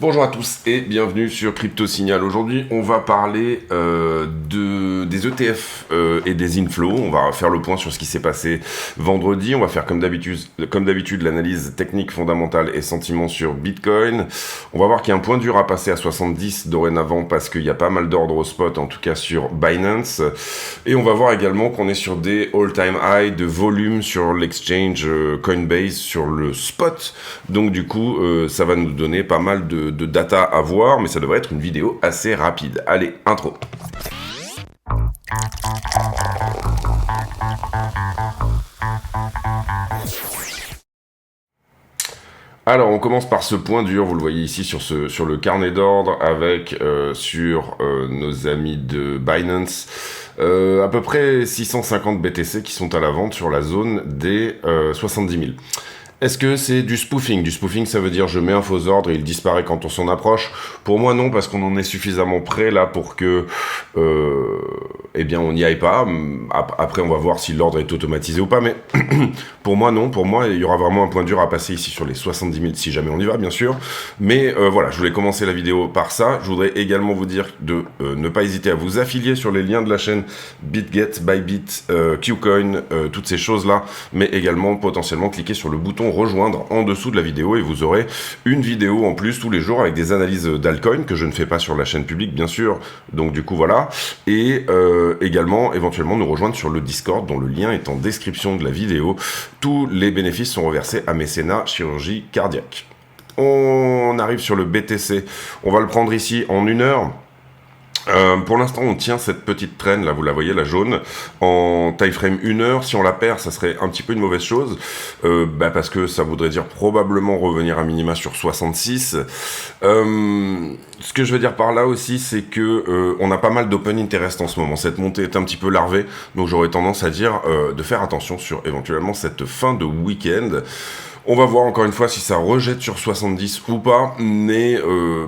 Bonjour à tous et bienvenue sur Crypto Signal. Aujourd'hui, on va parler des ETF et des inflows. On va faire le point sur ce qui s'est passé vendredi. On va faire comme d'habitude l'analyse technique, fondamentale et sentiment sur Bitcoin. On va voir qu'il y a un point dur à passer à 70 dorénavant parce qu'il y a pas mal d'ordres au spot, en tout cas sur Binance. Et on va voir également qu'on est sur des all-time high de volume sur l'exchange Coinbase sur le spot. Donc du coup, ça va nous donner pas mal de data à voir, mais ça devrait être une vidéo assez rapide. Allez, intro. Alors, on commence par ce point dur, vous le voyez ici sur le carnet d'ordre, avec sur nos amis de Binance, à peu près 650 BTC qui sont à la vente sur la zone des 70 000. Est-ce que c'est du spoofing? Du spoofing, ça veut dire je mets un faux ordre et il disparaît quand on s'en approche. Pour moi, non, parce qu'on en est suffisamment près là pour que, eh bien, on n'y aille pas. Après, on va voir si l'ordre est automatisé ou pas, mais pour moi, non. Pour moi, il y aura vraiment un point dur à passer ici sur les 70 000, si jamais on y va, bien sûr. Mais voilà, je voulais commencer la vidéo par ça. Je voudrais également vous dire de ne pas hésiter à vous affilier sur les liens de la chaîne BitGet, Bybit, Qcoin, toutes ces choses-là, mais également potentiellement cliquer sur le bouton rejoindre en dessous de la vidéo et vous aurez une vidéo en plus tous les jours avec des analyses d'altcoin que je ne fais pas sur la chaîne publique bien sûr, donc du coup voilà, et également éventuellement nous rejoindre sur le Discord dont le lien est en description de la vidéo. Tous les bénéfices sont reversés à Mécénat Chirurgie Cardiaque. On arrive sur le BTC, on va le prendre ici en 1 heure. Pour l'instant, on tient cette petite traîne, là, vous la voyez, la jaune, en time frame 1 heure. Si on la perd, ça serait un petit peu une mauvaise chose, parce que ça voudrait dire probablement revenir à minima sur 66. Ce que je veux dire par là aussi, c'est que on a pas mal d'open interest en ce moment. Cette montée est un petit peu larvée, donc j'aurais tendance à dire de faire attention sur éventuellement cette fin de week-end. On va voir encore une fois si ça rejette sur 70 ou pas, mais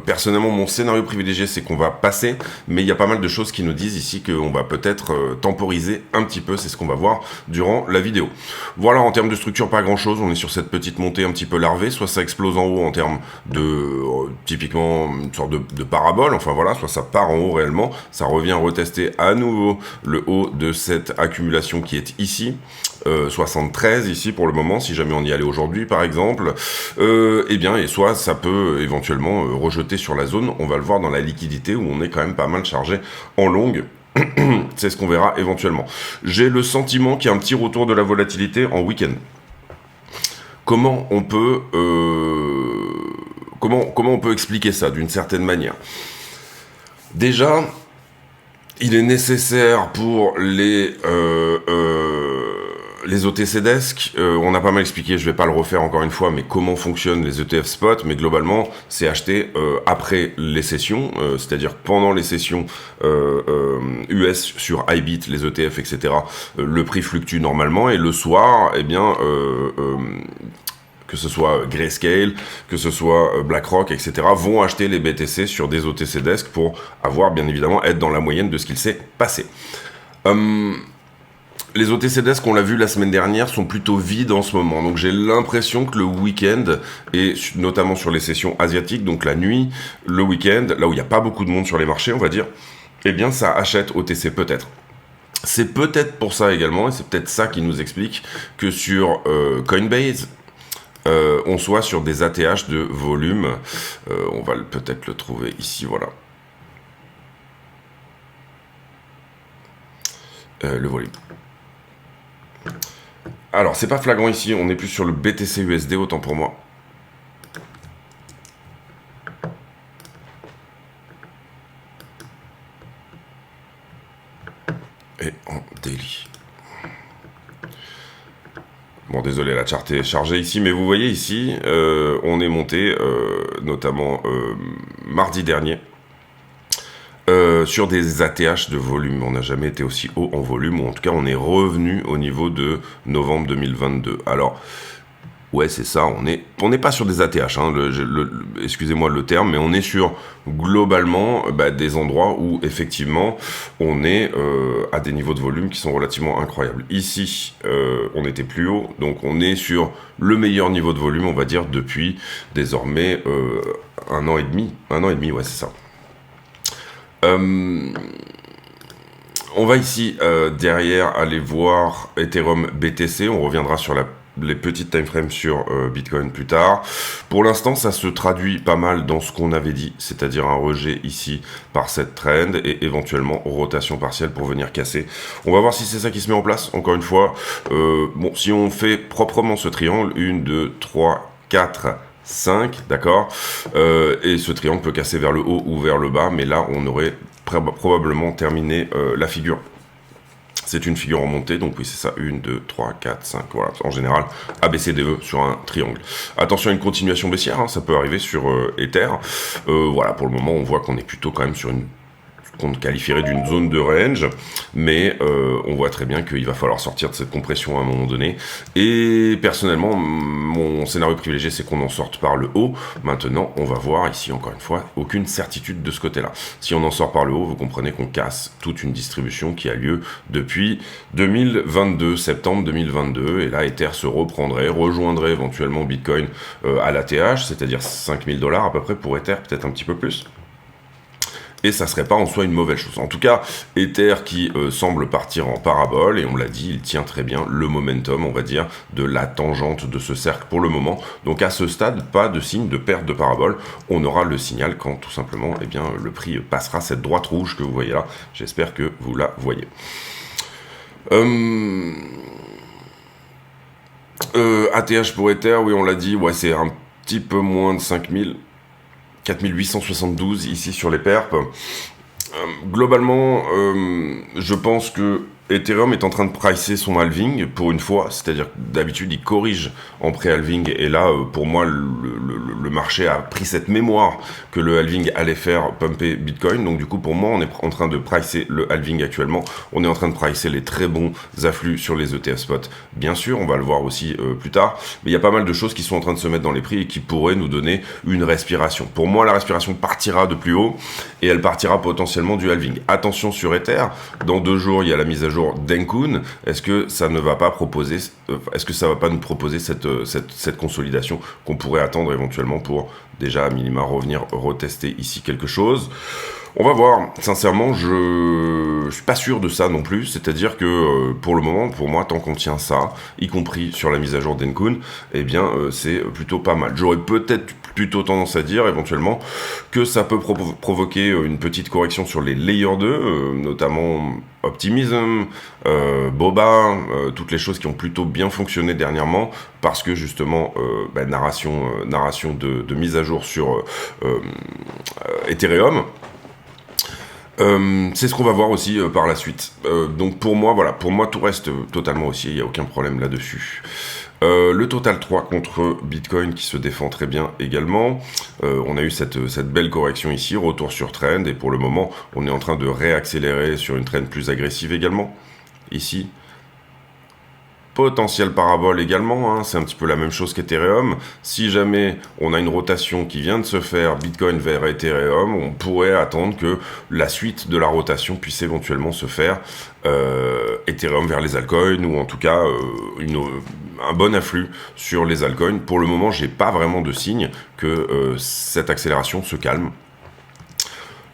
personnellement mon scénario privilégié c'est qu'on va passer, mais il y a pas mal de choses qui nous disent ici qu'on va peut-être temporiser un petit peu, c'est ce qu'on va voir durant la vidéo. Voilà, en termes de structure pas grand chose, on est sur cette petite montée un petit peu larvée, soit ça explose en haut en termes de typiquement une sorte de parabole, enfin voilà, soit ça part en haut réellement, ça revient retester à nouveau le haut de cette accumulation qui est ici. 73 ici pour le moment, si jamais on y allait aujourd'hui par exemple, et bien et soit ça peut éventuellement rejeter sur la zone, on va le voir dans la liquidité où on est quand même pas mal chargé en longue. C'est ce qu'on verra éventuellement. J'ai le sentiment qu'il y a un petit retour de la volatilité en week-end. Comment on peut comment on peut expliquer ça d'une certaine manière? Déjà, il est nécessaire pour les OTC Desk, on a pas mal expliqué, je vais pas le refaire encore une fois, mais comment fonctionnent les ETF spot, mais globalement, c'est acheté après les sessions, c'est-à-dire pendant les sessions US sur iBit, les ETF, etc., le prix fluctue normalement, et le soir, eh bien, que ce soit Grayscale, que ce soit BlackRock, etc., vont acheter les BTC sur des OTC Desk pour avoir, bien évidemment, être dans la moyenne de ce qu'il s'est passé. Les OTC Desk, on l'a vu la semaine dernière, sont plutôt vides en ce moment. Donc j'ai l'impression que le week-end, et notamment sur les sessions asiatiques, donc la nuit, le week-end, là où il n'y a pas beaucoup de monde sur les marchés, on va dire, eh bien ça achète OTC peut-être. C'est peut-être pour ça également, et c'est peut-être ça qui nous explique que sur Coinbase, on soit sur des ATH de volume. On va peut-être le trouver ici, voilà. Le volume. Alors, c'est pas flagrant ici, on est plus sur le BTC USD, autant pour moi. Et en daily. Bon, désolé, la charte est chargée ici, mais vous voyez ici, on est monté, notamment mardi dernier, sur des ATH de volume. On n'a jamais été aussi haut en volume, ou en tout cas on est revenu au niveau de novembre 2022. Alors, Ouais, c'est ça, on n'est pas sur des ATH, hein, excusez-moi le terme, mais on est sur globalement des endroits où effectivement on est à des niveaux de volume qui sont relativement incroyables. Ici, on était plus haut, donc on est sur le meilleur niveau de volume, on va dire, depuis désormais un an et demi, ouais, c'est ça. On va ici derrière aller voir Ethereum BTC, on reviendra sur les petites timeframes sur Bitcoin plus tard. Pour l'instant, ça se traduit pas mal dans ce qu'on avait dit, c'est-à-dire un rejet ici par cette trend et éventuellement rotation partielle pour venir casser. On va voir si c'est ça qui se met en place. Encore une fois, bon, si on fait proprement ce triangle, 1, 2, 3, 4... 5, d'accord, et ce triangle peut casser vers le haut ou vers le bas, mais là on aurait probablement terminé la figure. C'est une figure en montée, donc oui c'est ça, 1, 2, 3, 4, 5, voilà, en général, ABCDE sur un triangle. Attention à une continuation baissière, hein, ça peut arriver sur Ether, voilà, pour le moment on voit qu'on est plutôt quand même sur qu'on qualifierait d'une zone de range, mais on voit très bien qu'il va falloir sortir de cette compression à un moment donné, et personnellement, mon scénario privilégié, c'est qu'on en sorte par le haut. Maintenant, on va voir ici, encore une fois, aucune certitude de ce côté-là. Si on en sort par le haut, vous comprenez qu'on casse toute une distribution qui a lieu depuis 2022, septembre 2022, et là, Ether se reprendrait, rejoindrait éventuellement Bitcoin à l'ATH, c'est-à-dire 5000 $ à peu près pour Ether, peut-être un petit peu plus. Et ça serait pas en soi une mauvaise chose. En tout cas, Ether qui semble partir en parabole, et on l'a dit, il tient très bien le momentum, on va dire, de la tangente de ce cercle pour le moment. Donc à ce stade, pas de signe de perte de parabole. On aura le signal quand tout simplement, eh bien, le prix passera cette droite rouge que vous voyez là. J'espère que vous la voyez. ATH pour Ether, oui, on l'a dit, ouais, c'est un petit peu moins de 5000. 4872 ici sur les perps. Globalement, je pense que Ethereum est en train de pricer son halving pour une fois, c'est-à-dire que d'habitude il corrige en pré-halving, et là pour moi le marché a pris cette mémoire que le halving allait faire pumper Bitcoin, donc du coup pour moi on est en train de pricer le halving actuellement, on est en train de pricer les très bons afflux sur les ETF spot, bien sûr on va le voir aussi plus tard, mais il y a pas mal de choses qui sont en train de se mettre dans les prix et qui pourraient nous donner une respiration. Pour moi la respiration partira de plus haut et elle partira potentiellement du halving. Attention sur Ether, dans 2 jours il y a la mise à jour d'Encun. Est-ce que ça ne va pas proposer, est-ce que ça va pas nous proposer cette consolidation qu'on pourrait attendre éventuellement pour déjà à minima revenir retester ici quelque chose? On va voir. Sincèrement, je suis pas sûr de ça non plus. C'est-à-dire que pour le moment, pour moi, tant qu'on tient ça, y compris sur la mise à jour d'Encun, eh bien, c'est plutôt pas mal. J'aurais peut-être plutôt tendance à dire éventuellement que ça peut provoquer une petite correction sur les layers 2, notamment Optimism, Boba, toutes les choses qui ont plutôt bien fonctionné dernièrement, parce que justement, narration de mise à jour sur Ethereum. C'est ce qu'on va voir aussi par la suite. Donc pour moi, voilà, pour moi tout reste totalement haussier, il n'y a aucun problème là-dessus. Le total 3 contre Bitcoin qui se défend très bien également. On a eu cette belle correction ici, retour sur trend, et pour le moment, on est en train de réaccélérer sur une trend plus agressive également. Ici, potentiel parabole également, hein, c'est un petit peu la même chose qu'Ethereum. Si jamais on a une rotation qui vient de se faire, Bitcoin vers Ethereum, on pourrait attendre que la suite de la rotation puisse éventuellement se faire Ethereum vers les altcoins, ou en tout cas un bon afflux sur les altcoins. Pour le moment, j'ai pas vraiment de signe que cette accélération se calme.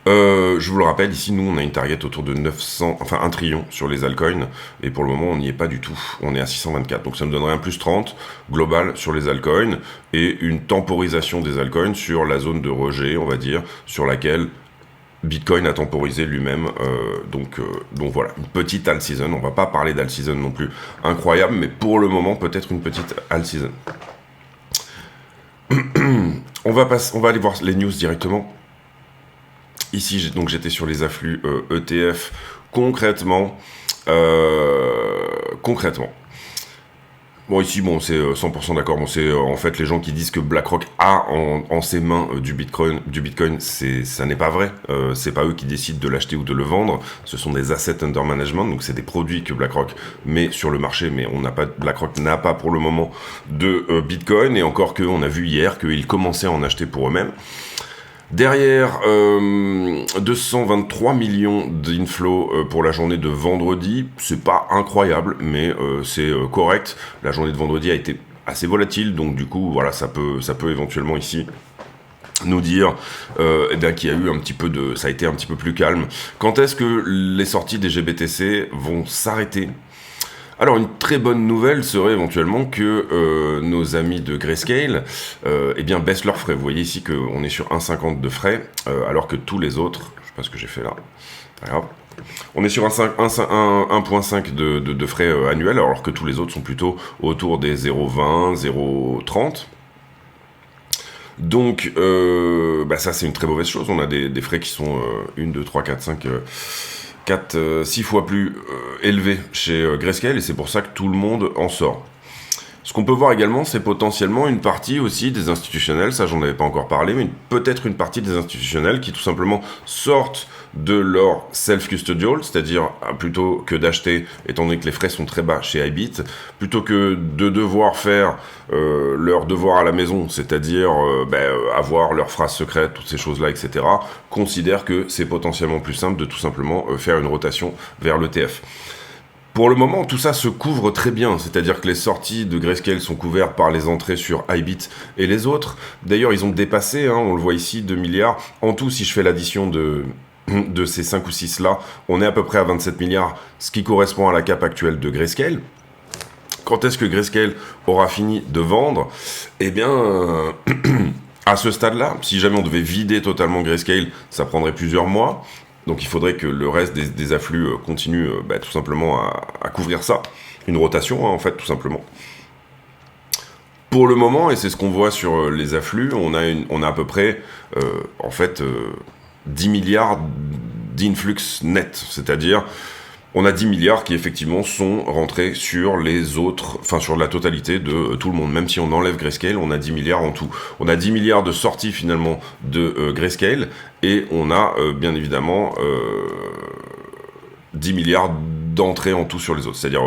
Je vous le rappelle, ici, nous, on a une target autour de 1 trillion sur les altcoins, et pour le moment, on n'y est pas du tout. On est à 624, donc ça nous donnerait un plus 30 global sur les altcoins, et une temporisation des altcoins sur la zone de rejet, on va dire, sur laquelle Bitcoin a temporisé lui-même, donc voilà, une petite alt season. On va pas parler d'alt season non plus incroyable, mais pour le moment, peut-être une petite alt season. On va aller voir les news directement. Ici, donc j'étais sur les afflux ETF. Concrètement, Bon, ici, bon, c'est 100% d'accord. Bon, c'est en fait les gens qui disent que BlackRock a en ses mains du Bitcoin, ça n'est pas vrai. C'est pas eux qui décident de l'acheter ou de le vendre. Ce sont des assets under management, donc c'est des produits que BlackRock met sur le marché, mais BlackRock n'a pas pour le moment de Bitcoin. Et encore que, on a vu hier qu'ils commençaient à en acheter pour eux-mêmes. Derrière, 223 millions d'inflows pour la journée de vendredi. C'est pas incroyable, mais c'est correct. La journée de vendredi a été assez volatile, donc du coup, voilà, ça peut éventuellement ici nous dire eh bien, qu'il y a eu ça a été un petit peu plus calme. Quand est-ce que les sorties des GBTC vont s'arrêter ? Alors, une très bonne nouvelle serait éventuellement que nos amis de Grayscale eh bien, baissent leurs frais. Vous voyez ici qu'on est sur 1,50 de frais, alors que tous les autres, je sais pas ce que j'ai fait là, pas grave. On est sur 1,5 de frais annuels, alors que tous les autres sont plutôt autour des 0,20, 0,30. Donc, ça c'est une très mauvaise chose. On a des frais qui sont 1, 2, 3, 4, 5... 6 fois plus élevé chez Grayscale, et c'est pour ça que tout le monde en sort. Ce qu'on peut voir également, c'est potentiellement une partie aussi des institutionnels, ça j'en avais pas encore parlé, mais peut-être une partie des institutionnels qui tout simplement sortent de leur self-custodial, c'est-à-dire plutôt que d'acheter, étant donné que les frais sont très bas chez iBit, plutôt que de devoir faire leur devoir à la maison, c'est-à-dire avoir leurs phrases secrètes, toutes ces choses-là, etc., considèrent que c'est potentiellement plus simple de tout simplement faire une rotation vers l'ETF. Pour le moment, tout ça se couvre très bien, c'est-à-dire que les sorties de Grayscale sont couvertes par les entrées sur iBit et les autres. D'ailleurs, ils ont dépassé, on le voit ici, 2 milliards. En tout, si je fais l'addition de ces 5 ou 6 là, on est à peu près à 27 milliards, ce qui correspond à la cape actuelle de Grayscale. Quand est-ce que Grayscale aura fini de vendre ? Eh bien, à ce stade-là, si jamais on devait vider totalement Grayscale, ça prendrait plusieurs mois. Donc il faudrait que le reste des afflux continue tout simplement à couvrir ça. Une rotation, en fait, tout simplement. Pour le moment, et c'est ce qu'on voit sur les afflux, on a à peu près, 10 milliards d'influx net. C'est-à-dire, on a 10 milliards qui, effectivement, sont rentrés sur les autres, sur la totalité de tout le monde. Même si on enlève Grayscale, on a 10 milliards en tout. On a 10 milliards de sorties, finalement, de Grayscale, et on a, bien évidemment, 10 milliards d'entrées en tout sur les autres. C'est-à-dire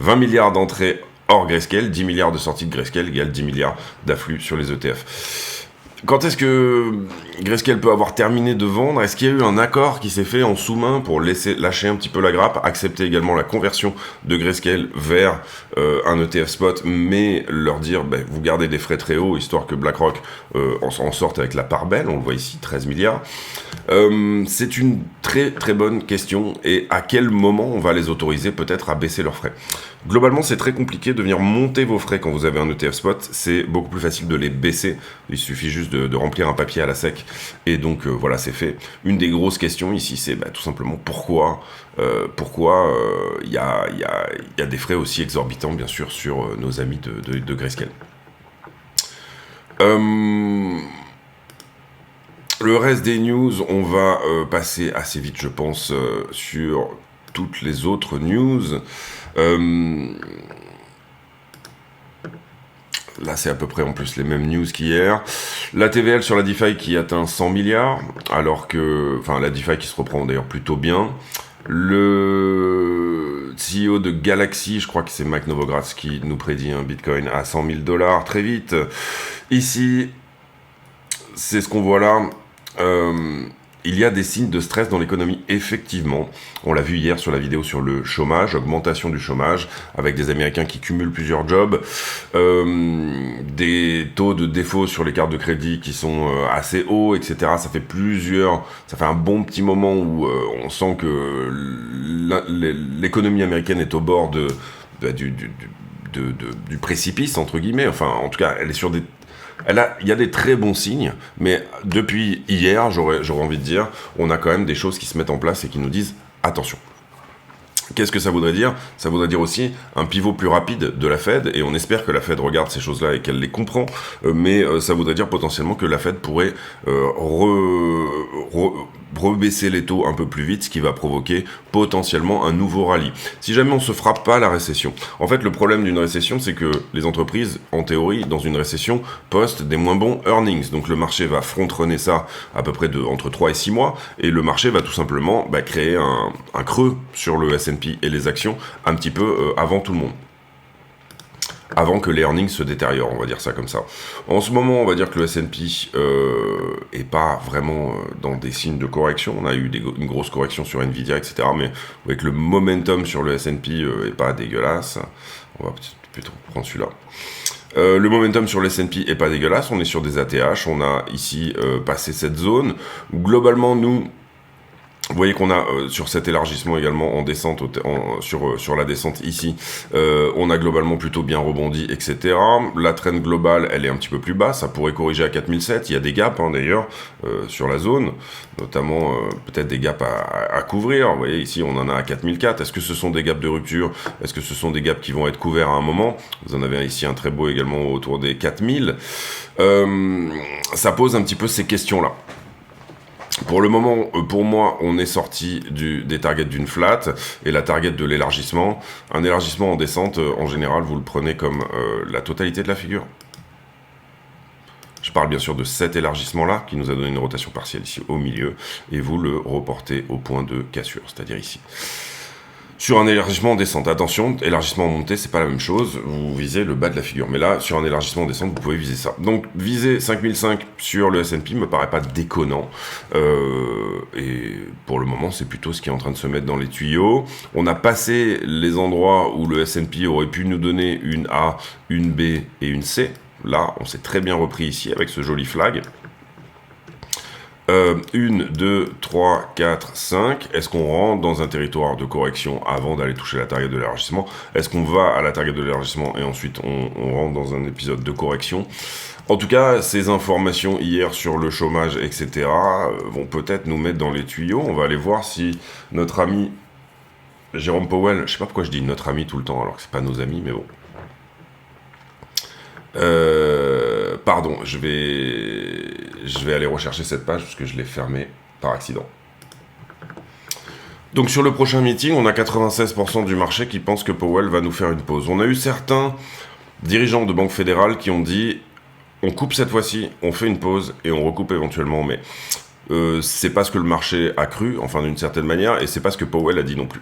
20 milliards d'entrées hors Grayscale, 10 milliards de sorties de Grayscale égale 10 milliards d'afflux sur les ETF. Quand est-ce que Grayscale peut avoir terminé de vendre ? Est-ce qu'il y a eu un accord qui s'est fait en sous-main pour lâcher un petit peu la grappe, accepter également la conversion de Grayscale vers un ETF spot, mais leur dire vous gardez des frais très hauts, histoire que BlackRock en sorte avec la part belle, on le voit ici, 13 milliards. C'est une très très bonne question, et à quel moment on va les autoriser peut-être à baisser leurs frais ? Globalement, c'est très compliqué de venir monter vos frais quand vous avez un ETF spot, c'est beaucoup plus facile de les baisser, il suffit juste de remplir un papier à la sec, et donc voilà, c'est fait. Une des grosses questions ici, c'est tout simplement pourquoi il y a des frais aussi exorbitants, bien sûr, sur nos amis de Grayscale. Le reste des news, on va passer assez vite, je pense, sur toutes les autres news. Là, c'est à peu près en plus les mêmes news qu'hier. La TVL sur la DeFi qui atteint 100 milliards, alors que... la DeFi qui se reprend d'ailleurs plutôt bien. Le CEO de Galaxy, je crois que c'est Mike Novogratz qui nous prédit un Bitcoin à 100 000 $ très vite. Ici, c'est ce qu'on voit là. Il y a des signes de stress dans l'économie, effectivement. On l'a vu hier sur la vidéo sur le chômage, augmentation du chômage, avec des Américains qui cumulent plusieurs jobs, des taux de défaut sur les cartes de crédit qui sont assez hauts, etc. Ça fait un bon petit moment où on sent que l'économie américaine est au bord du précipice, entre guillemets. En tout cas, elle est sur il y a des très bons signes, mais depuis hier, j'aurais envie de dire, on a quand même des choses qui se mettent en place et qui nous disent attention. Qu'est-ce que ça voudrait dire ? Ça voudrait dire aussi un pivot plus rapide de la Fed, et on espère que la Fed regarde ces choses-là et qu'elle les comprend, mais ça voudrait dire potentiellement que la Fed pourrait rebaisser les taux un peu plus vite, ce qui va provoquer potentiellement un nouveau rallye. Si jamais on se frappe pas à la récession. En fait, le problème d'une récession, c'est que les entreprises, en théorie, dans une récession, postent des moins bons earnings. Donc le marché va front-runner ça à peu près entre 3 et 6 mois, et le marché va tout simplement créer un creux sur le S&P et les actions un petit peu avant tout le monde. Avant que les earnings se détériorent, on va dire ça comme ça. En ce moment, on va dire que le S&P est pas vraiment dans des signes de correction. On a eu une grosse correction sur Nvidia, etc. Mais vous voyez que le momentum sur le S&P est pas dégueulasse. On va plutôt prendre celui-là. Le momentum sur le S&P est pas dégueulasse. On est sur des ATH. On a ici passé cette zone. Globalement, nous... Vous voyez qu'on a sur cet élargissement également en descente, sur la descente ici, on a globalement plutôt bien rebondi, etc. La trend globale, elle est un petit peu plus basse, ça pourrait corriger à 4007, il y a des gaps d'ailleurs sur la zone, notamment peut-être des gaps à couvrir. Vous voyez ici on en a à 4004, est-ce que ce sont des gaps de rupture? Est-ce que ce sont des gaps qui vont être couverts à un moment? Vous en avez ici un très beau également autour des 4000. Ça pose un petit peu ces questions-là. Pour le moment, pour moi, on est sorti des targets d'une flat et la target de l'élargissement. Un élargissement en descente, en général, vous le prenez comme la totalité de la figure. Je parle bien sûr de cet élargissement-là qui nous a donné une rotation partielle ici au milieu et vous le reportez au point de cassure, c'est-à-dire ici. Sur un élargissement en descente, attention, élargissement en montée, c'est pas la même chose, vous visez le bas de la figure. Mais là, sur un élargissement en descente, vous pouvez viser ça. Donc, viser 5005 sur le S&P me paraît pas déconnant. Et pour le moment, c'est plutôt ce qui est en train de se mettre dans les tuyaux. On a passé les endroits où le S&P aurait pu nous donner une A, une B et une C. Là, on s'est très bien repris ici avec ce joli flag. 1, 2, 3, 4, 5. Est-ce qu'on rentre dans un territoire de correction avant d'aller toucher la target de l'élargissement? Est-ce qu'on va à la target de l'élargissement et ensuite on rentre dans un épisode de correction? En tout cas, ces informations hier sur le chômage, etc. Vont peut-être nous mettre dans les tuyaux. On va aller voir si notre ami Jérôme Powell, je sais pas pourquoi je dis notre ami tout le temps alors que c'est pas nos amis, mais bon. Pardon, je vais aller rechercher cette page parce que je l'ai fermée par accident. Donc sur le prochain meeting, on a 96% du marché qui pense que Powell va nous faire une pause. On a eu certains dirigeants de banque fédérale qui ont dit on coupe cette fois-ci, on fait une pause et on recoupe éventuellement, mais c'est pas ce que le marché a cru, enfin d'une certaine manière, et c'est pas ce que Powell a dit non plus.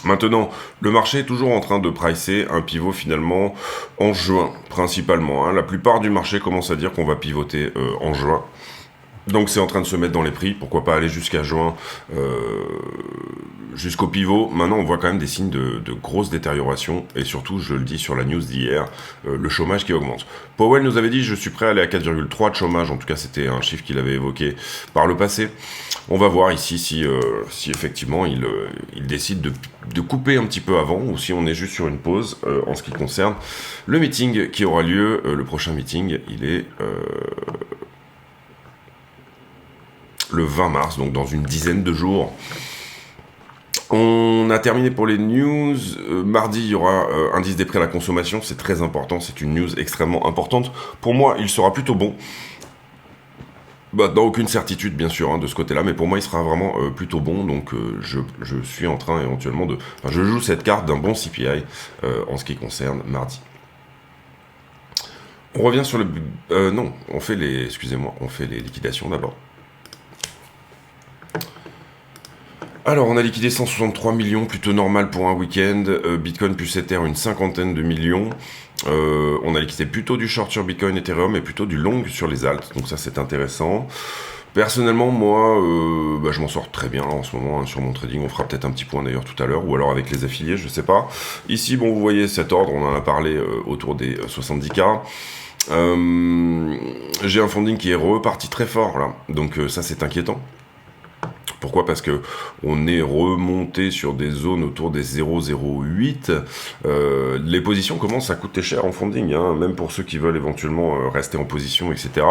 Maintenant, le marché est toujours en train de pricer un pivot finalement en juin, principalement. La plupart du marché commence à dire qu'on va pivoter en juin. Donc c'est en train de se mettre dans les prix, pourquoi pas aller jusqu'à juin, jusqu'au pivot. Maintenant on voit quand même des signes de grosse détérioration, et surtout, je le dis sur la news d'hier, le chômage qui augmente. Powell nous avait dit je suis prêt à aller à 4,3 de chômage, en tout cas c'était un chiffre qu'il avait évoqué par le passé. On va voir ici si effectivement il décide de couper un petit peu avant, ou si on est juste sur une pause en ce qui concerne le meeting qui aura lieu. Le prochain meeting, il est... le 20 mars, donc dans une dizaine de jours. On a terminé pour les news. Mardi, il y aura indice des prix à la consommation. C'est très important, c'est une news extrêmement importante. Pour moi, il sera plutôt bon. Dans aucune certitude, bien sûr, de ce côté-là, mais pour moi, il sera vraiment plutôt bon. Donc, je suis en train éventuellement de... Enfin, je joue cette carte d'un bon CPI en ce qui concerne mardi. On revient sur le... non, on fait les liquidations d'abord. Alors, on a liquidé 163 millions, plutôt normal pour un week-end. Bitcoin plus Ether, une cinquantaine de millions. On a liquidé plutôt du short sur Bitcoin, Ethereum, et plutôt du long sur les alts. Donc ça, c'est intéressant. Personnellement, moi, je m'en sors très bien là, en ce moment sur mon trading. On fera peut-être un petit point d'ailleurs tout à l'heure, ou alors avec les affiliés, je sais pas. Ici, bon, vous voyez cet ordre, on en a parlé autour des 70K. J'ai un funding qui est reparti très fort là, donc ça c'est inquiétant. Pourquoi? Parce que on est remonté sur des zones autour des 0,08. Les positions commencent à coûter cher en funding, même pour ceux qui veulent éventuellement rester en position, etc.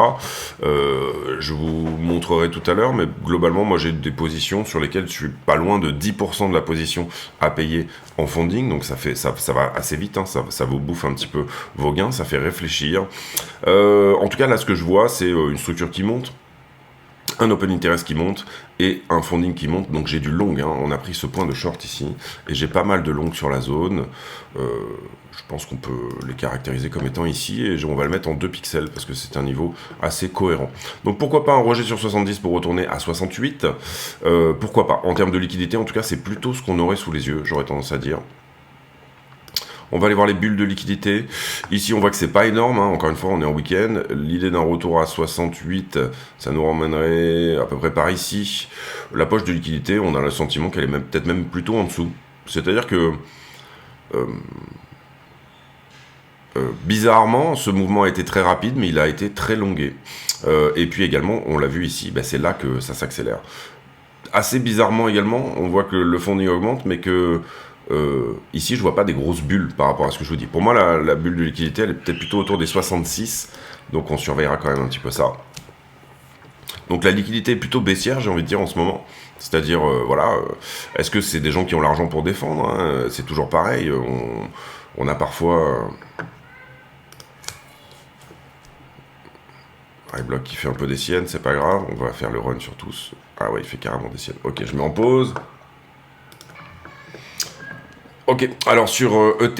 Je vous montrerai tout à l'heure, mais globalement, moi j'ai des positions sur lesquelles je suis pas loin de 10% de la position à payer en funding, donc ça va assez vite, ça vous bouffe un petit peu vos gains, ça fait réfléchir. En tout cas, là, ce que je vois, c'est une structure qui monte, un open interest qui monte et un funding qui monte, donc j'ai du long, hein. On a pris ce point de short ici, et j'ai pas mal de long sur la zone. Je pense qu'on peut les caractériser comme étant ici, et on va le mettre en 2 pixels, parce que c'est un niveau assez cohérent. Donc pourquoi pas un rejet sur 70 pour retourner à 68, pourquoi pas. En termes de liquidité, en tout cas, c'est plutôt ce qu'on aurait sous les yeux, j'aurais tendance à dire. On va aller voir les bulles de liquidité. Ici, on voit que c'est pas énorme, hein. Encore une fois, on est en week-end. L'idée d'un retour à 68, ça nous ramènerait à peu près par ici. La poche de liquidité, on a le sentiment qu'elle est peut-être même plutôt en dessous. C'est-à-dire que, bizarrement, ce mouvement a été très rapide, mais il a été très longué. Et puis également, on l'a vu ici, c'est là que ça s'accélère. Assez bizarrement également, on voit que le funding augmente, mais que ici, je vois pas des grosses bulles par rapport à ce que je vous dis. Pour moi, la bulle de liquidité, elle est peut-être plutôt autour des 66, donc on surveillera quand même un petit peu ça. Donc la liquidité est plutôt baissière, j'ai envie de dire, en ce moment. C'est-à-dire, est-ce que c'est des gens qui ont l'argent pour défendre, hein? C'est toujours pareil, on a parfois un bloc qui fait un peu des siennes, c'est pas grave, on va faire le run sur tous. Ah ouais, il fait carrément des siennes. Ok, je mets en pause. Ok, alors sur ETH,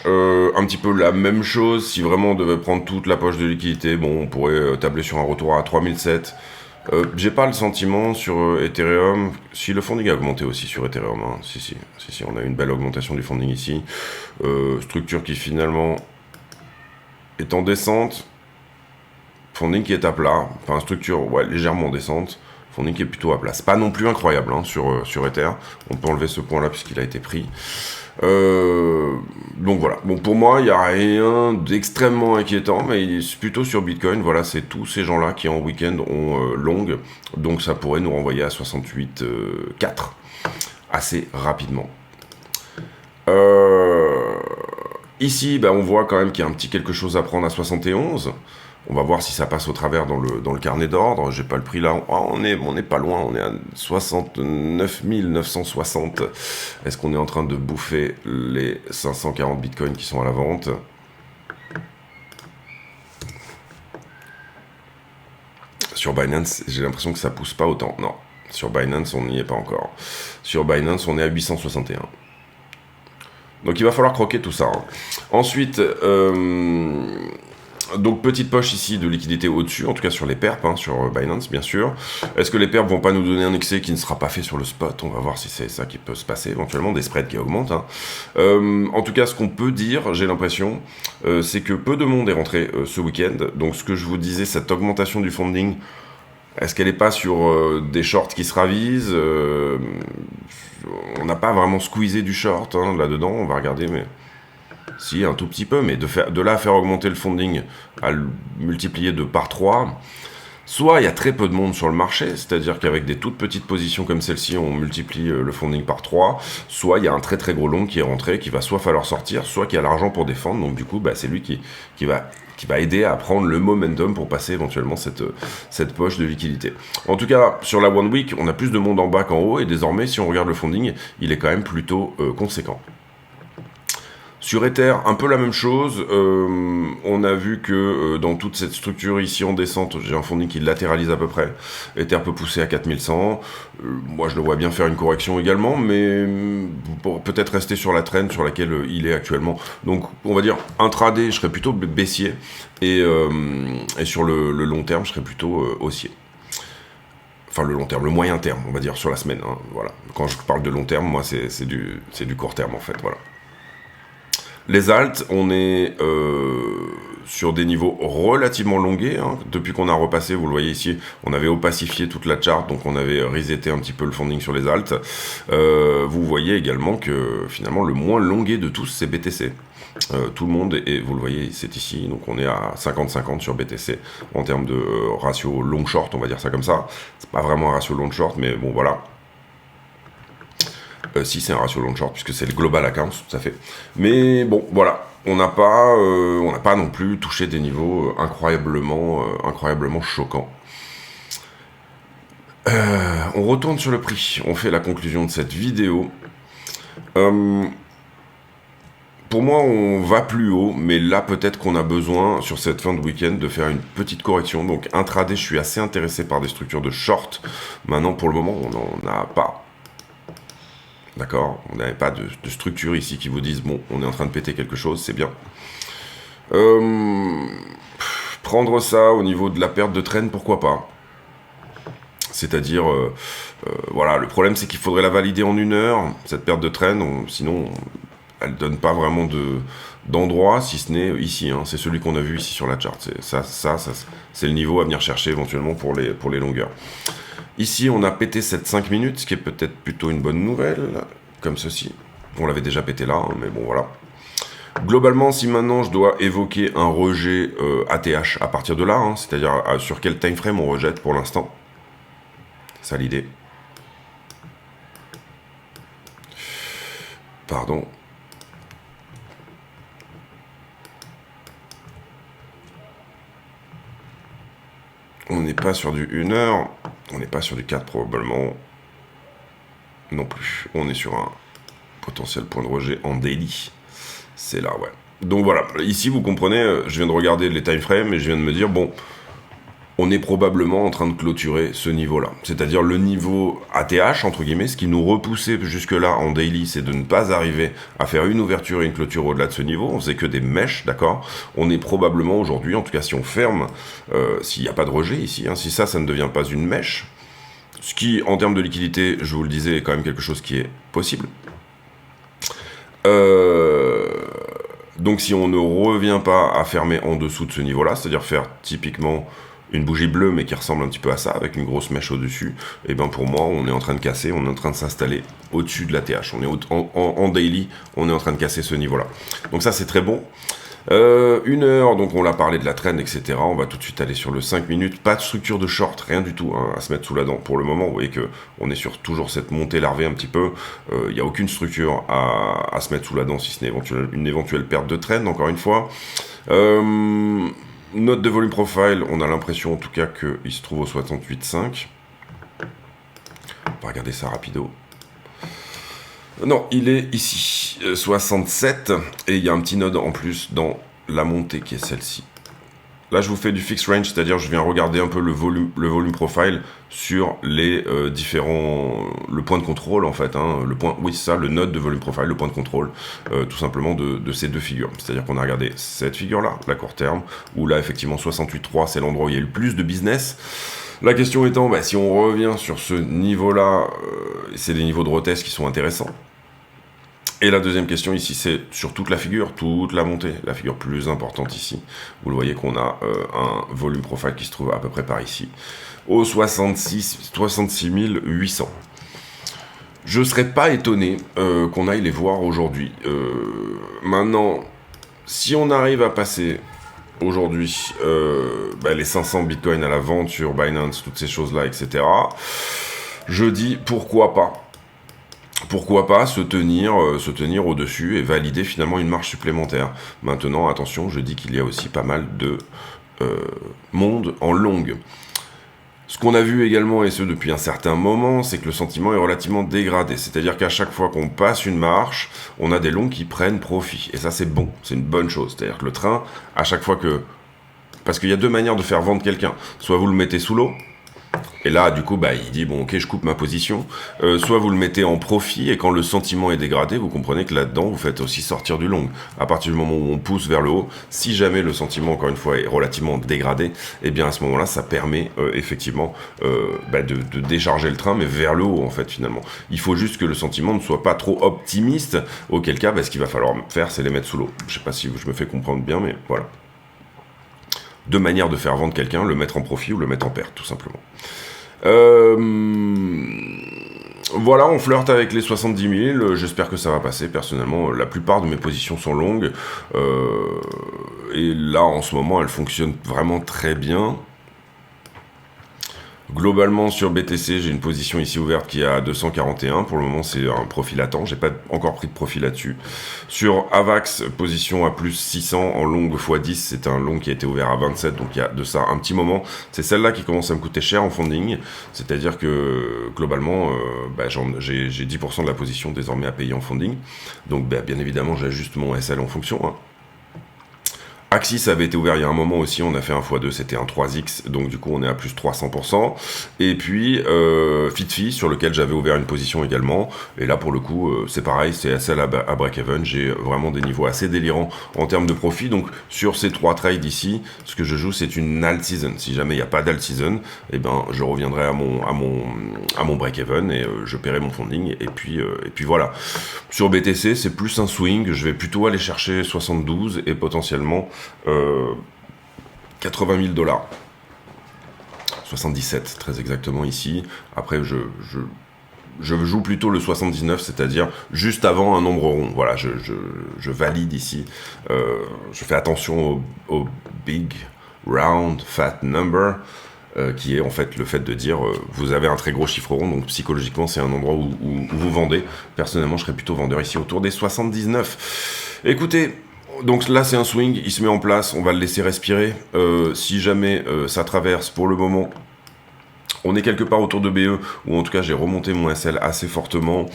un petit peu la même chose. Si vraiment on devait prendre toute la poche de liquidité, bon, on pourrait tabler sur un retour à 3007. J'ai pas le sentiment sur Ethereum, si le funding a augmenté aussi sur Ethereum, hein. Si, on a une belle augmentation du funding ici. Structure qui finalement est en descente, funding qui est à plat, enfin structure légèrement en descente, funding qui est plutôt à plat. C'est pas non plus incroyable, hein, sur Ether, on peut enlever ce point là puisqu'il a été pris. Donc voilà, bon pour moi il n'y a rien d'extrêmement inquiétant, mais plutôt sur Bitcoin, voilà, c'est tous ces gens là qui en week-end ont long, donc ça pourrait nous renvoyer à 68,4 assez rapidement. Ici on voit quand même qu'il y a un petit quelque chose à prendre à 71. On va voir si ça passe au travers dans le carnet d'ordre. J'ai pas le prix là. Oh, on est pas loin. On est à 69 960. Est-ce qu'on est en train de bouffer les 540 bitcoins qui sont à la vente? Sur Binance, j'ai l'impression que ça pousse pas autant. Non. Sur Binance, on n'y est pas encore. Sur Binance, on est à 861. Donc il va falloir croquer tout ça, hein. Ensuite, donc petite poche ici de liquidité au-dessus, en tout cas sur les perps, hein, sur Binance bien sûr. Est-ce que les perps vont pas nous donner un excès qui ne sera pas fait sur le spot? On va voir si c'est ça qui peut se passer, éventuellement des spreads qui augmentent, hein. En tout cas ce qu'on peut dire, j'ai l'impression, c'est que peu de monde est rentré ce week-end. Donc ce que je vous disais, cette augmentation du funding, est-ce qu'elle n'est pas sur des shorts qui se ravisent? On n'a pas vraiment squeezé du short, hein, là-dedans, on va regarder, mais... Si, un tout petit peu, mais de là à faire augmenter le funding, à le multiplier par 3, soit il y a très peu de monde sur le marché, c'est-à-dire qu'avec des toutes petites positions comme celle-ci, on multiplie le funding par 3, soit il y a un très très gros long qui est rentré, qui va soit falloir sortir, soit qui a l'argent pour défendre, donc du coup, c'est lui qui va aider à prendre le momentum pour passer éventuellement cette poche de liquidité. En tout cas, sur la One Week, on a plus de monde en bas qu'en haut, et désormais, si on regarde le funding, il est quand même plutôt conséquent. Sur Ether, un peu la même chose. On a vu que dans toute cette structure ici en descente, j'ai un funding qui latéralise à peu près. Ether peut pousser à 4100. Moi, je le vois bien faire une correction également, mais pour peut-être rester sur la trend sur laquelle il est actuellement. Donc, on va dire intraday, je serais plutôt baissier, et sur le long terme, je serais plutôt haussier. Enfin, le long terme, le moyen terme, on va dire sur la semaine, hein, voilà. Quand je parle de long terme, moi, c'est du court terme en fait, voilà. Les alts, on est sur des niveaux relativement longués, hein. Depuis qu'on a repassé, vous le voyez ici, on avait opacifié toute la chart, donc on avait reseté un petit peu le funding sur les alts. Vous voyez également que finalement le moins longué de tous, c'est BTC. Tout le monde, et vous le voyez, c'est ici, donc on est à 50-50 sur BTC en termes de ratio long-short, on va dire ça comme ça. C'est pas vraiment un ratio long-short, mais bon voilà. Si c'est un ratio long short puisque c'est le global account, tout à fait. Mais bon, voilà, on n'a pas non plus touché des niveaux incroyablement choquants. On retourne sur le prix, on fait la conclusion de cette vidéo. Pour moi, on va plus haut, mais là, peut-être qu'on a besoin, sur cette fin de week-end, de faire une petite correction. Donc, intraday, je suis assez intéressé par des structures de short. Maintenant, pour le moment, on n'en a pas. D'accord? On n'avait pas de structure ici qui vous disent, bon, on est en train de péter quelque chose, c'est bien. Prendre ça au niveau de la perte de traîne, pourquoi pas? C'est-à-dire, voilà, le problème, c'est qu'il faudrait la valider en 1 heure, cette perte de traîne, sinon... Elle donne pas vraiment d'endroit, si ce n'est ici. Hein. C'est celui qu'on a vu ici sur la chart. C'est le niveau à venir chercher éventuellement pour les longueurs. Ici, on a pété cette 5 minutes, ce qui est peut-être plutôt une bonne nouvelle, comme ceci. On l'avait déjà pété là, hein, mais bon, voilà. Globalement, si maintenant je dois évoquer un rejet ATH à partir de là, hein, c'est-à-dire sur quel time frame on rejette pour l'instant, c'est ça l'idée. Pardon. On n'est pas sur du 1 heure, on n'est pas sur du 4 probablement, non plus. On est sur un potentiel point de rejet en daily, c'est là, ouais. Donc voilà, ici vous comprenez, je viens de regarder les time frames et je viens de me dire, bon, on est probablement en train de clôturer ce niveau-là. C'est-à-dire le niveau ATH, entre guillemets, ce qui nous repoussait jusque-là en daily, c'est de ne pas arriver à faire une ouverture et une clôture au-delà de ce niveau. On faisait que des mèches, d'accord? On est probablement aujourd'hui, en tout cas si on ferme, s'il n'y a pas de rejet ici, hein, si ça ne devient pas une mèche, ce qui, en termes de liquidité, je vous le disais, est quand même quelque chose qui est possible. Donc si on ne revient pas à fermer en dessous de ce niveau-là, c'est-à-dire faire typiquement une bougie bleue mais qui ressemble un petit peu à ça, avec une grosse mèche au-dessus, et bien pour moi, on est en train de casser, on est en train de s'installer au-dessus de la TH. On est en daily, on est en train de casser ce niveau-là. Donc ça, c'est très bon. 1 heure, donc on l'a parlé de la traîne, etc. On va tout de suite aller sur le 5 minutes. Pas de structure de short, rien du tout hein, à se mettre sous la dent. Pour le moment, vous voyez qu'on est sur toujours cette montée larvée un petit peu. Il n'y a aucune structure à se mettre sous la dent, si ce n'est une éventuelle perte de traîne, encore une fois. Note de volume profile, on a l'impression en tout cas qu'il se trouve au 68,5. On va regarder ça rapido. Non, il est ici, 67, et il y a un petit node en plus dans la montée qui est celle-ci. Là, je vous fais du fixed range, c'est-à-dire je viens regarder un peu le volume profile sur les le point de contrôle en fait, hein, le node de volume profile, le point de contrôle, tout simplement de ces deux figures. C'est-à-dire qu'on a regardé cette figure-là, la court terme, où là effectivement 68,3 c'est l'endroit où il y a le plus de business. La question étant, si on revient sur ce niveau-là, c'est des niveaux de retest qui sont intéressants. Et la deuxième question ici, c'est sur toute la figure, toute la montée, la figure plus importante ici. Vous le voyez qu'on a un volume profile qui se trouve à peu près par ici, au 66 800. Je ne serais pas étonné qu'on aille les voir aujourd'hui. Maintenant, si on arrive à passer aujourd'hui les 500 bitcoins à la vente sur Binance, toutes ces choses-là, etc., je dis pourquoi pas. Pourquoi pas se tenir au-dessus et valider finalement une marge supplémentaire. Maintenant, attention, je dis qu'il y a aussi pas mal de monde en longue. Ce qu'on a vu également, et ce depuis un certain moment, c'est que le sentiment est relativement dégradé. C'est-à-dire qu'à chaque fois qu'on passe une marche, on a des longs qui prennent profit. Et ça, c'est bon, c'est une bonne chose. C'est-à-dire que le train, à chaque fois que... Parce qu'il y a deux manières de faire vendre quelqu'un. Soit vous le mettez sous l'eau, et là, du coup, il dit, bon, ok, je coupe ma position. Soit vous le mettez en profit, et quand le sentiment est dégradé, vous comprenez que là-dedans, vous faites aussi sortir du long. À partir du moment où on pousse vers le haut, si jamais le sentiment, encore une fois, est relativement dégradé, eh bien, à ce moment-là, ça permet, effectivement, de décharger le train, mais vers le haut, en fait, finalement. Il faut juste que le sentiment ne soit pas trop optimiste, auquel cas, ce qu'il va falloir faire, c'est les mettre sous l'eau. Je sais pas si je me fais comprendre bien, mais voilà. Deux manières de faire vendre quelqu'un, le mettre en profit ou le mettre en perte, tout simplement. Voilà, on flirte avec les 70 000, j'espère que ça va passer. Personnellement, la plupart de mes positions sont longues, et là, en ce moment, elles fonctionnent vraiment très bien. Globalement, sur BTC, j'ai une position ici ouverte qui est à 241. Pour le moment, c'est un profil latent. J'ai pas encore pris de profil là-dessus. Sur AVAX, position à plus 600 en longue x10. C'est un long qui a été ouvert à 27, donc il y a de ça un petit moment. C'est celle-là qui commence à me coûter cher en funding. C'est-à-dire que, globalement, j'ai 10% de la position désormais à payer en funding. Donc, bien évidemment, j'ajuste mon SL en fonction, hein. Axis avait été ouvert il y a un moment aussi, on a fait un x2, c'était un 3x, donc du coup on est à plus 300%. Et puis FitFi, sur lequel j'avais ouvert une position également, et là pour le coup c'est pareil, c'est SL à break-even, j'ai vraiment des niveaux assez délirants en termes de profit, donc sur ces 3 trades ici, ce que je joue c'est une alt season. Si jamais il n'y a pas d'alt season, eh ben je reviendrai à mon break-even et je paierai mon funding, et puis voilà. Sur BTC c'est plus un swing, je vais plutôt aller chercher 72 et potentiellement 80 000 $. 77 très exactement ici. Après je joue plutôt le 79, c'est-à-dire juste avant un nombre rond. Voilà, je valide ici. Je fais attention au big round fat number, qui est en fait le fait de dire vous avez un très gros chiffre rond, donc psychologiquement c'est un endroit où vous vendez. Personnellement je serais plutôt vendeur ici autour des 79. Écoutez, donc là c'est un swing, il se met en place, on va le laisser respirer. Si jamais ça traverse, pour le moment on est quelque part autour de BE, ou en tout cas j'ai remonté mon SL assez fortement,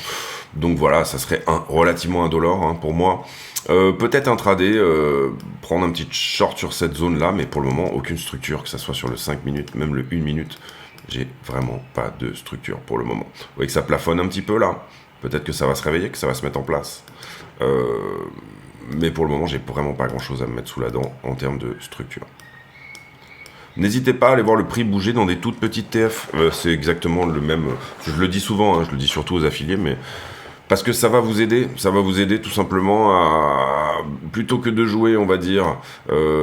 donc voilà, ça serait relativement indolore hein, pour moi. Peut-être intraday, prendre un petit short sur cette zone là, mais pour le moment aucune structure, que ça soit sur le 5 minutes, même le 1 minute, j'ai vraiment pas de structure pour le moment. Vous voyez que ça plafonne un petit peu là, peut-être que ça va se réveiller, que ça va se mettre en place. Mais pour le moment, j'ai vraiment pas grand-chose à me mettre sous la dent en termes de structure. N'hésitez pas à aller voir le prix bouger dans des toutes petites TF. C'est exactement le même. Je le dis souvent, hein, je le dis surtout aux affiliés, mais parce que ça va vous aider. Ça va vous aider tout simplement à, plutôt que de jouer, on va dire,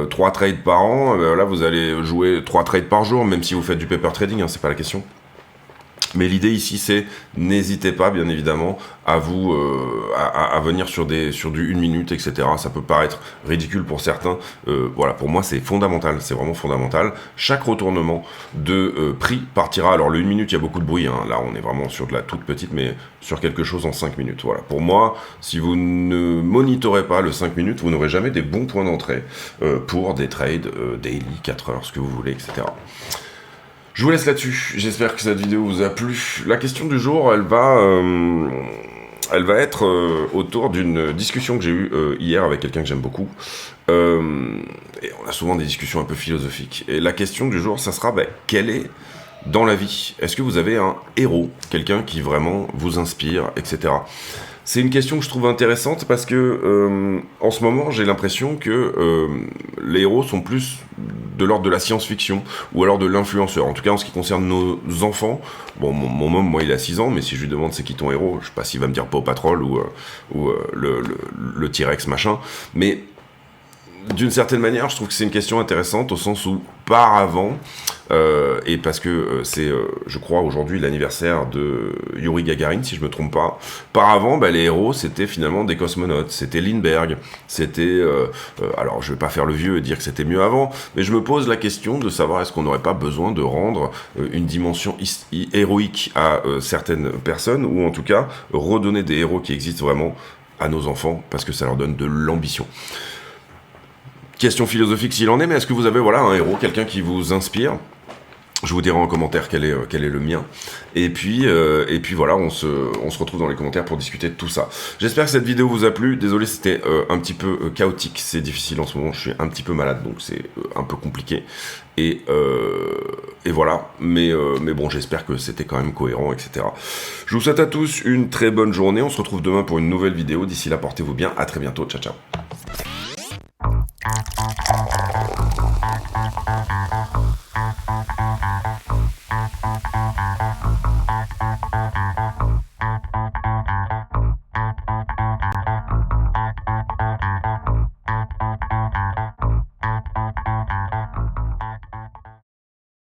3 trades par an, là vous allez jouer 3 trades par jour, même si vous faites du paper trading, hein, c'est pas la question. Mais l'idée ici, c'est n'hésitez pas, bien évidemment, à vous à venir sur du 1 minute, etc. Ça peut paraître ridicule pour certains. Voilà, pour moi, c'est fondamental. C'est vraiment fondamental. Chaque retournement de prix partira. Alors, le 1 minute, il y a beaucoup de bruit. Hein. Là, on est vraiment sur de la toute petite, mais sur quelque chose en 5 minutes. Voilà. Pour moi, si vous ne monitorez pas le 5 minutes, vous n'aurez jamais des bons points d'entrée pour des trades daily, 4 heures, ce que vous voulez, etc. Je vous laisse là-dessus, j'espère que cette vidéo vous a plu. La question du jour, elle va être autour d'une discussion que j'ai eue hier avec quelqu'un que j'aime beaucoup. Et on a souvent des discussions un peu philosophiques. Et la question du jour, ça sera, quel est, dans la vie, est-ce que vous avez un héros, quelqu'un qui vraiment vous inspire, etc. C'est une question que je trouve intéressante parce que en ce moment j'ai l'impression que les héros sont plus de l'ordre de la science-fiction ou alors de l'influenceur. En tout cas en ce qui concerne nos enfants. Bon, mon homme, moi il a 6 ans, mais si je lui demande c'est qui ton héros, je sais pas s'il va me dire Paw Patrol ou le T-Rex machin. Mais d'une certaine manière, je trouve que c'est une question intéressante au sens où, par avant, et parce que c'est, je crois, aujourd'hui l'anniversaire de Yuri Gagarin, si je me trompe pas. Par avant, les héros, c'était finalement des cosmonautes, c'était Lindbergh, c'était... alors, je vais pas faire le vieux et dire que c'était mieux avant, mais je me pose la question de savoir est-ce qu'on n'aurait pas besoin de rendre une dimension héroïque à certaines personnes, ou en tout cas, redonner des héros qui existent vraiment à nos enfants, parce que ça leur donne de l'ambition. Question philosophique s'il en est, mais est-ce que vous avez un héros, quelqu'un qui vous inspire ? Je vous dirai en commentaire quel est le mien. Et puis voilà, on se retrouve dans les commentaires pour discuter de tout ça. J'espère que cette vidéo vous a plu. Désolé, c'était un petit peu chaotique. C'est difficile en ce moment. Je suis un petit peu malade, donc c'est un peu compliqué. Et voilà. Mais bon, j'espère que c'était quand même cohérent, etc. Je vous souhaite à tous une très bonne journée. On se retrouve demain pour une nouvelle vidéo. D'ici là, portez-vous bien. À très bientôt. Ciao, ciao.